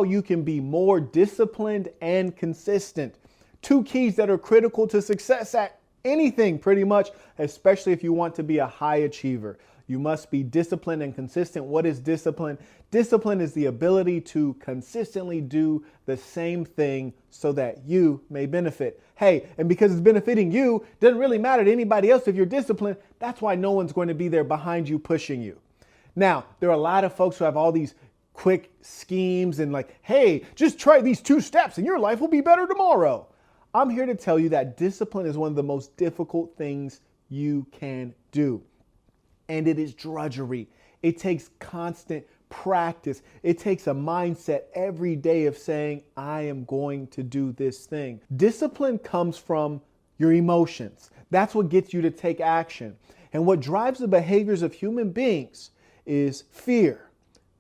you can be more disciplined and consistent. Two keys that are critical to success at anything pretty much, especially if you want to be a high achiever. You must be disciplined and consistent. What is discipline? Discipline is the ability to consistently do the same thing so that you may benefit. Hey, and because it's benefiting you, doesn't really matter to anybody else if you're disciplined. That's why no one's going to be there behind you pushing you. Now, there are a lot of folks who have all these quick schemes and like, hey, just try these 2 steps and your life will be better tomorrow. I'm here to tell you that discipline is one of the most difficult things you can do. And it is drudgery. It takes constant practice. It takes a mindset every day of saying, I am going to do this thing. Discipline comes from your emotions. That's what gets you to take action. And what drives the behaviors of human beings is fear,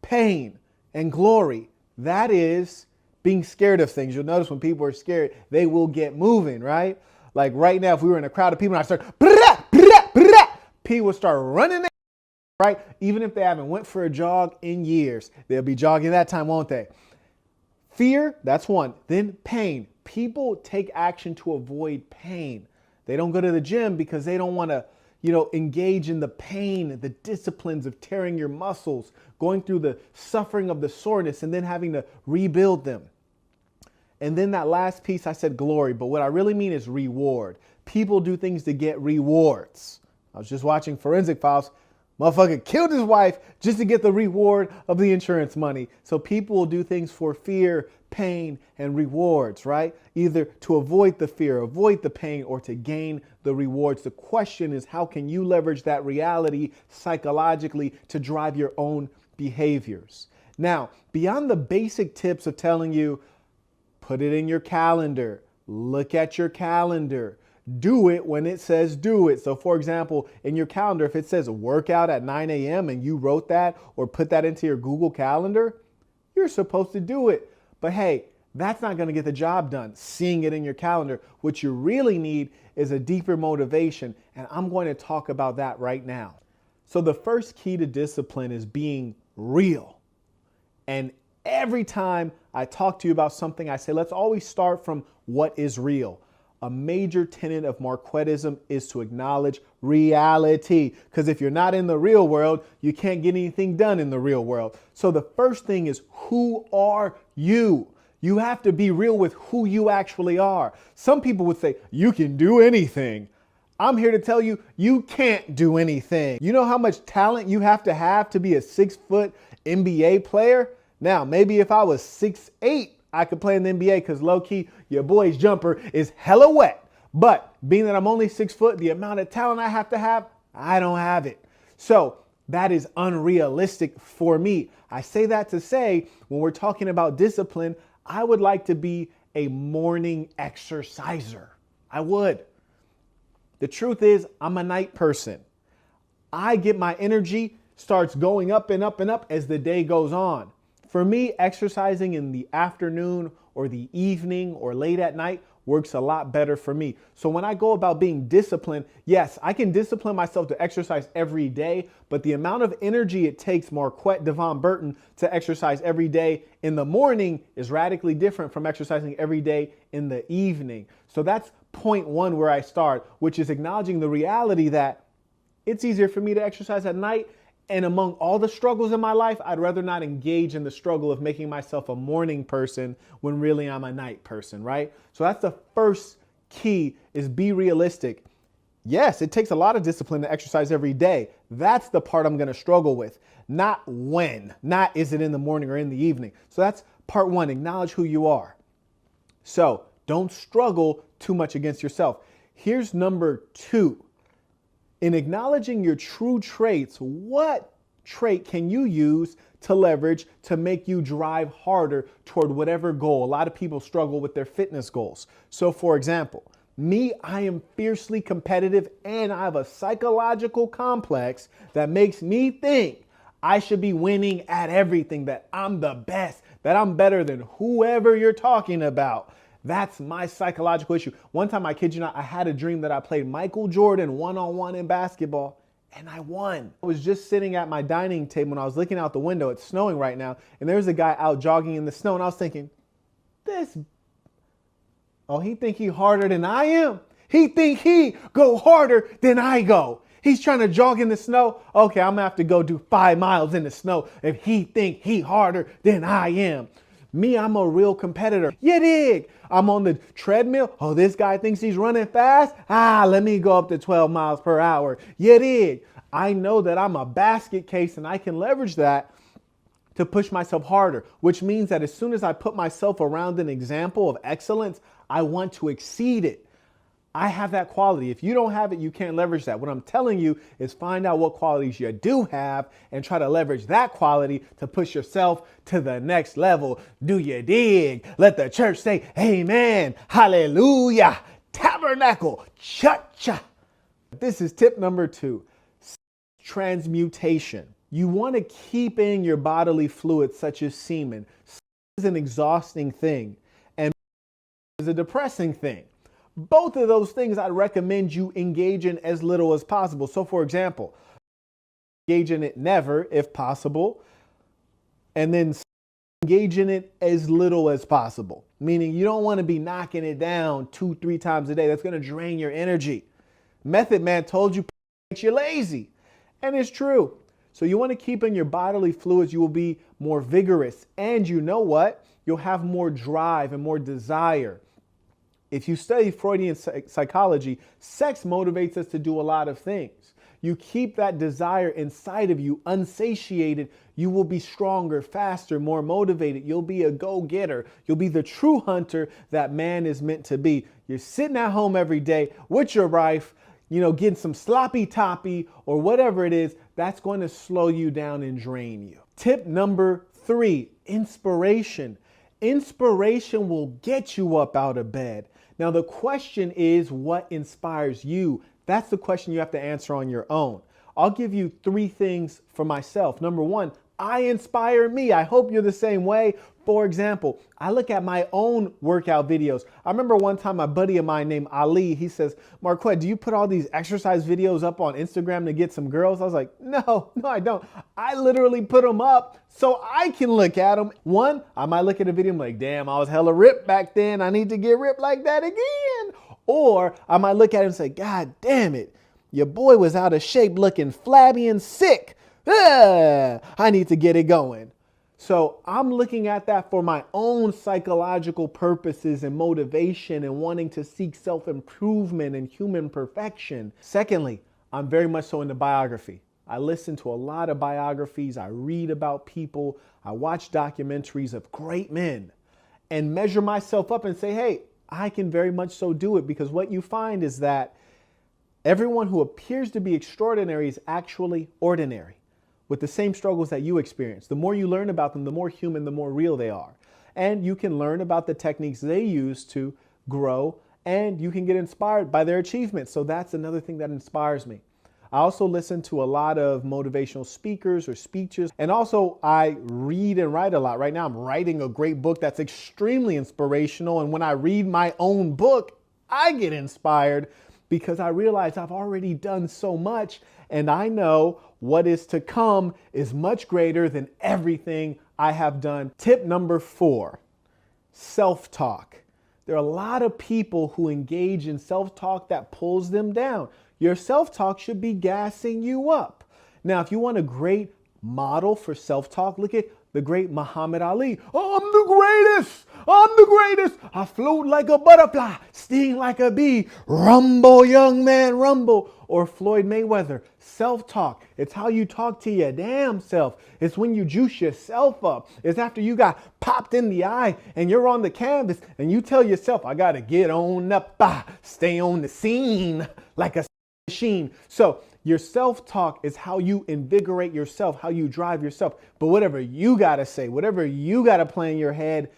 pain, and glory. That is being scared of things. You'll notice when people are scared, they will get moving, right? Like right now, if we were in a crowd of people and I start, people will start running, right? Even if they haven't went for a jog in years, they'll be jogging that time, won't they? Fear, that's one. Then pain. People take action to avoid pain. They don't go to the gym because they don't want to, engage in the pain, the disciplines of tearing your muscles, going through the suffering of the soreness and then having to rebuild them. And then that last piece, I said glory, but what I really mean is reward. People do things to get rewards. I was just watching Forensic Files. Motherfucker killed his wife just to get the reward of the insurance money. So people will do things for fear, pain, and rewards, right? Either to avoid the fear, avoid the pain, or to gain the rewards. The question is, how can you leverage that reality psychologically to drive your own behaviors? Now, beyond the basic tips of telling you, put it in your calendar, look at your calendar, do it when it says do it. So for example, in your calendar, if it says workout at 9 a.m. and you wrote that or put that into your Google Calendar, you're supposed to do it. But hey, that's not going to get the job done, seeing it in your calendar. What you really need is a deeper motivation. And I'm going to talk about that right now. So the first key to discipline is being real. And every time I talk to you about something, I say, let's always start from what is real. A major tenet of Marquettism is to acknowledge reality. Because if you're not in the real world, you can't get anything done in the real world. So the first thing is, who are you? You have to be real with who you actually are. Some people would say, you can do anything. I'm here to tell you, you can't do anything. You know how much talent you have to be a 6-foot NBA player? Now, maybe if I was 6'8", I could play in the NBA because low-key, your boy's jumper is hella wet. But being that I'm only 6 foot, the amount of talent I have, I don't have it. So that is unrealistic for me. I say that to say, when we're talking about discipline, I would like to be a morning exerciser. I would. The truth is, I'm a night person. I get my energy starts going up and up and up as the day goes on. For me, exercising in the afternoon or the evening or late at night works a lot better for me. So when I go about being disciplined, yes, I can discipline myself to exercise every day, but the amount of energy it takes Marquette Devon Burton to exercise every day in the morning is radically different from exercising every day in the evening. So that's point one where I start, which is acknowledging the reality that it's easier for me to exercise at night. And among all the struggles in my life, I'd rather not engage in the struggle of making myself a morning person when really I'm a night person, right? So that's the first key, is be realistic. Yes, it takes a lot of discipline to exercise every day. That's the part I'm going to struggle with. Not when, not is it in the morning or in the evening. So that's part one, acknowledge who you are. So don't struggle too much against yourself. Here's number two. In acknowledging your true traits, what trait can you use to leverage to make you drive harder toward whatever goal? A lot of people struggle with their fitness goals. So for example, me, I am fiercely competitive and I have a psychological complex that makes me think I should be winning at everything, that I'm the best, that I'm better than whoever you're talking about. That's my psychological issue. One time, I kid you not, I had a dream that I played Michael Jordan one-on-one in basketball, and I won. I was just sitting at my dining table when I was looking out the window. It's snowing right now, and there's a guy out jogging in the snow, and I was thinking, he think he harder than I am. He think he go harder than I go. He's trying to jog in the snow. Okay, I'm gonna have to go do 5 miles in the snow if he think he harder than I am. Me, I'm a real competitor. You dig? I'm on the treadmill. Oh, this guy thinks he's running fast. Let me go up to 12 miles per hour. You dig? I know that I'm a basket case and I can leverage that to push myself harder, which means that as soon as I put myself around an example of excellence, I want to exceed it. I have that quality. If you don't have it, you can't leverage that. What I'm telling you is find out what qualities you do have and try to leverage that quality to push yourself to the next level. Do you dig? Let the church say amen, hallelujah, tabernacle, cha-cha. This is tip number 2, transmutation. You want to keep in your bodily fluids such as semen. Semen is an exhausting thing and is a depressing thing. Both of those things I recommend you engage in as little as possible. So for example, engage in it never if possible, and then engage in it as little as possible. Meaning you don't want to be knocking it down 2-3 times a day. That's going to drain your energy. Method Man told you makes you lazy. And it's true. So you want to keep in your bodily fluids. You will be more vigorous. And you know what? You'll have more drive and more desire. If you study Freudian psychology, sex motivates us to do a lot of things. You keep that desire inside of you, unsatiated, you will be stronger, faster, more motivated. You'll be a go-getter. You'll be the true hunter that man is meant to be. You're sitting at home every day with your wife, getting some sloppy toppy or whatever it is, that's going to slow you down and drain you. Tip number 3, inspiration. Inspiration will get you up out of bed. Now, the question is, what inspires you? That's the question you have to answer on your own. I'll give you 3 things for myself. Number 1, I inspire me. I hope you're the same way. For example, I look at my own workout videos. I remember one time a buddy of mine named Ali, he says, Marquette, do you put all these exercise videos up on Instagram to get some girls? I was like, no, I don't. I literally put them up so I can look at them. One, I might look at a video and be like, damn, I was hella ripped back then. I need to get ripped like that again. Or I might look at it and say, God damn it, your boy was out of shape looking flabby and sick. I need to get it going. So I'm looking at that for my own psychological purposes and motivation and wanting to seek self-improvement and human perfection. Secondly, I'm very much so into biography. I listen to a lot of biographies. I read about people. I watch documentaries of great men and measure myself up and say, hey, I can very much so do it, because what you find is that everyone who appears to be extraordinary is actually ordinary, with the same struggles that you experience. The more you learn about them, the more human, the more real they are. And you can learn about the techniques they use to grow, and you can get inspired by their achievements. So that's another thing that inspires me. I also listen to a lot of motivational speakers or speeches. And also I read and write a lot. Right now I'm writing a great book that's extremely inspirational. And when I read my own book, I get inspired because I realize I've already done so much, and I know what is to come is much greater than everything I have done. Tip number 4, self-talk. There are a lot of people who engage in self-talk that pulls them down. Your self-talk should be gassing you up. Now, if you want a great model for self-talk, look at the great Muhammad Ali. Oh, I'm the greatest. I'm the greatest. I float like a butterfly, sting like a bee. Rumble, young man, rumble. Or Floyd Mayweather. Self-talk. It's how you talk to your damn self. It's when you juice yourself up. It's after you got popped in the eye and you're on the canvas and you tell yourself, I got to get on up, stay on the scene like a machine. So your self-talk is how you invigorate yourself, how you drive yourself. But whatever you got to say, whatever you got to play in your head,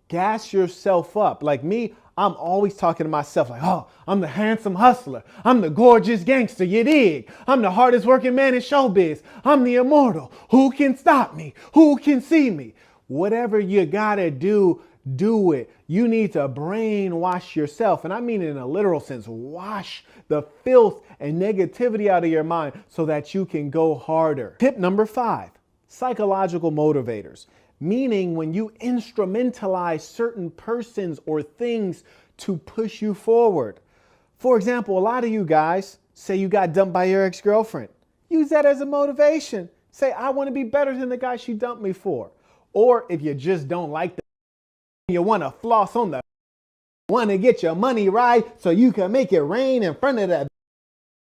gas yourself up. Like me, I'm always talking to myself like, oh, I'm the handsome hustler. I'm the gorgeous gangster, you dig? I'm the hardest working man in showbiz. I'm the immortal. Who can stop me? Who can see me? Whatever you got to do, do it. You need to brainwash yourself. And I mean it in a literal sense. Wash the filth and negativity out of your mind so that you can go harder. Tip number 5, psychological motivators. Meaning when you instrumentalize certain persons or things to push you forward. For example, a lot of you guys say you got dumped by your ex-girlfriend. Use that as a motivation. Say, I want to be better than the guy she dumped me for. Or if you just don't like the, you want to floss on the, want to get your money right so you can make it rain in front of that.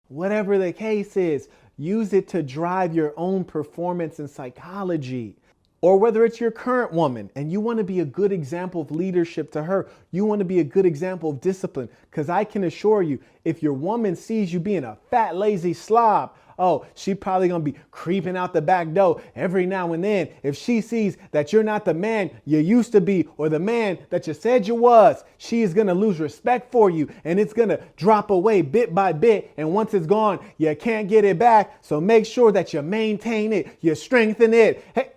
Whatever the case is, use it to drive your own performance in psychology. Or whether it's your current woman and you want to be a good example of leadership to her, you want to be a good example of discipline. Because I can assure you, if your woman sees you being a fat, lazy slob, oh, she probably going to be creeping out the back door every now and then. If she sees that you're not the man you used to be or the man that you said you was, she is going to lose respect for you and it's going to drop away bit by bit. And once it's gone, you can't get it back. So make sure that you maintain it, you strengthen it. Hey,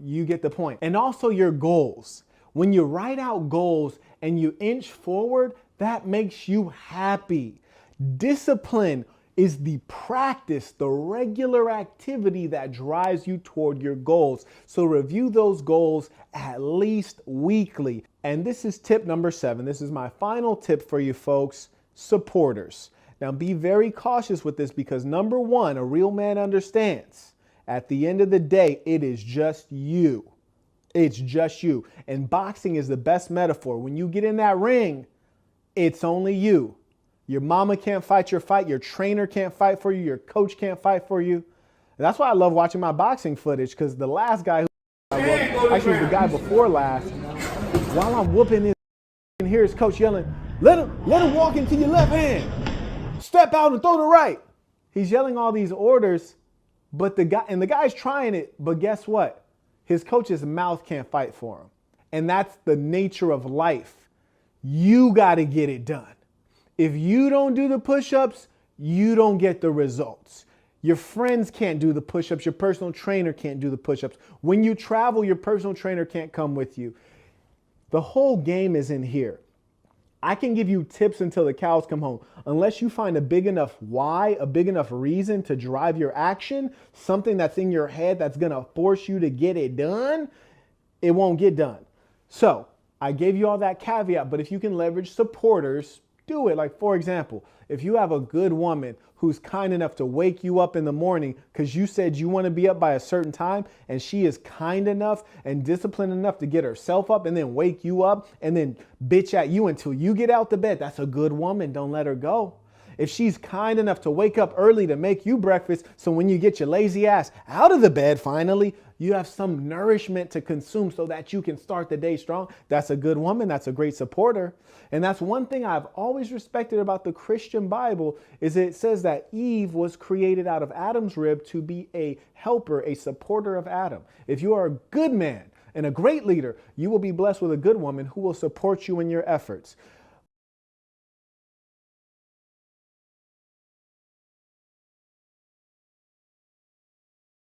you get the point. And also your goals. When you write out goals and you inch forward, that makes you happy. Discipline is the practice, the regular activity that drives you toward your goals. So review those goals at least weekly. And this is tip number 7. This is my final tip for you folks, supporters. Now be very cautious with this because number 1, a real man understands. At the end of the day, it is just you. It's just you. And boxing is the best metaphor. When you get in that ring, it's only you. Your mama can't fight your fight. Your trainer can't fight for you. Your coach can't fight for you. And that's why I love watching my boxing footage, because the last guy actually the guy before last, while I'm whooping his and hear his coach yelling, let him walk into your left hand. Step out and throw the right. He's yelling all these orders. But the guy's trying it, but guess what? His coach's mouth can't fight for him. And that's the nature of life. You got to get it done. If you don't do the push-ups, you don't get the results. Your friends can't do the push-ups. Your personal trainer can't do the push-ups. When you travel, your personal trainer can't come with you. The whole game is in here. I can give you tips until the cows come home. Unless you find a big enough why, a big enough reason to drive your action, something that's in your head that's going to force you to get it done, it won't get done. So I gave you all that caveat, but if you can leverage supporters, do it. Like, for example, if you have a good woman who's kind enough to wake you up in the morning because you said you want to be up by a certain time, and she is kind enough and disciplined enough to get herself up and then wake you up and then bitch at you until you get out the bed, that's a good woman. Don't let her go. If she's kind enough to wake up early to make you breakfast, so when you get your lazy ass out of the bed finally, you have some nourishment to consume so that you can start the day strong, that's a good woman. That's a great supporter. And that's one thing I've always respected about the Christian Bible is it says that Eve was created out of Adam's rib to be a helper, a supporter of Adam. If you are a good man and a great leader, you will be blessed with a good woman who will support you in your efforts.